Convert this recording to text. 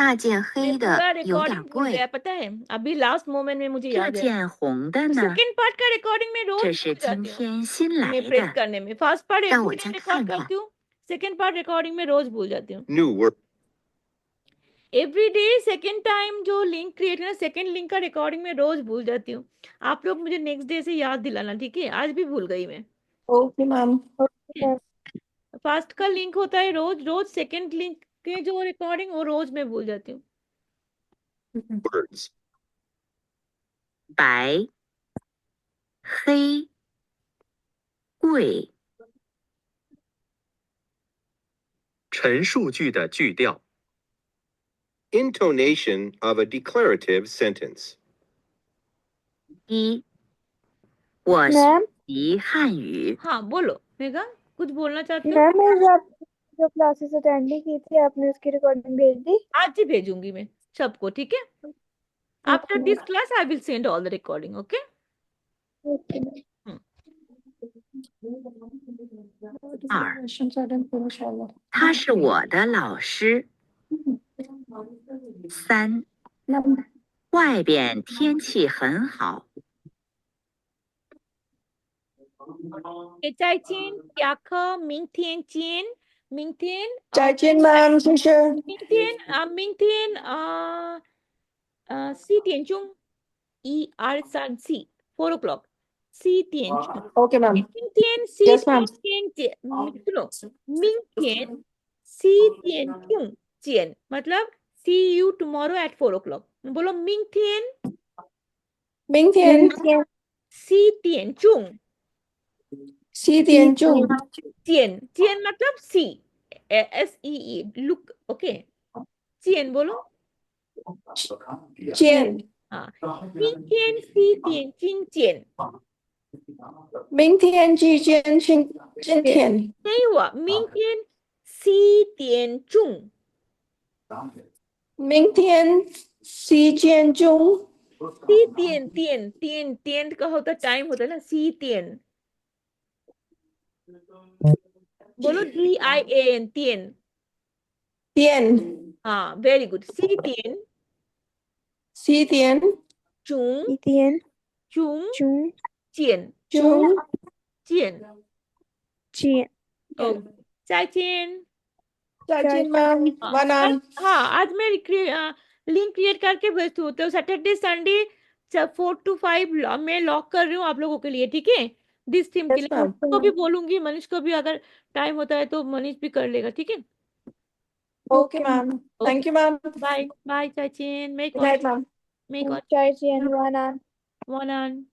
那件 मैं 黑的 पूरा 有 रिकॉर्डिंग 点 भूल गया 贵， पता है, अभी लास्ट मोमेंट में मुझे 这 याद है। 件红的呢？ सेकंड पार्ट का रिकॉर्डिंग में रोज 这 भूल 是今 जाती हूँ 天新来 मैं प्रेस 的， करने में। First part 让我 every 先 day 看 record 看。 करती हूँ, सेकंड पार्ट रिकॉर्डिंग में रोज भूल जाती हूँ। New word. Every day second time जो लिंक क्रिएट करना, सेकंड लिंक का रिकॉर्डिंग में रोज भूल जाती हूँ। आप लोग मुझे नेक्स्ट डे से याद दिलाना, ठीक है? आज भी भूल गई मैं। Okay ma'am. फर्स्ट का लिंक होता है रोज रोज, सेकंड लिंक के जो रिकॉर्डिंग वो रोज मैं भूल जाती हूँ। Words. 白、黑、贵、陈述句的句调。Intonation of a declarative sentence. 一，我学 ma'am 习汉语。 हाँ बोलो मेघा, कुछ बोलना चाहती हो? मैम मैं जो क्लासेस अटेंड नहीं की थी आपने उसकी रिकॉर्डिंग भेज दी? आज ही भेजूंगी मैं सबको, ठीक है? After this class I will send all the recording, okay? 二，他是我的老师。三，外边天气很好。 再见，下课，明天见，明天，再见मैम teacher. 明天4点钟，1、2、3、4 4 o'clock 4点钟。 okay ma'am. 明天 Yes 4 ma'am. 点见，सुनो, 明天4点钟见मतलब see you tomorrow at 4 o'clock। बोलो 明天明天4点钟见मतलब see, SEE look, okay? 见 बोलो 见。हाँ, 明天4点钟见，明天几点今天？नहीं हुआ, 明天4点钟，明天4点钟。 4点का होता टाइम होता है ना, 4点 बोलो DIAN 点 点 हाँ, वेरी गुड, 4点钟见ओके, 再见। 再见मैम। वनान। हाँ, आज मैं लिंक क्रिएट करके भेजती हूँ, तो सैटरडे संडे 4 to 5 मैं लॉक कर रही हूँ आप लोगों के लिए, ठीक है? दिस टीम के Yes, लिए ma'am. को भी बोलूंगी, मनीष को भी अगर टाइम होता है तो मनीष भी कर लेगा, ठीक है? Okay ma'am. Thank you ma'am. Bye bye, चाचीन, गुड नाइट मैम। मेक चाय वनान। वन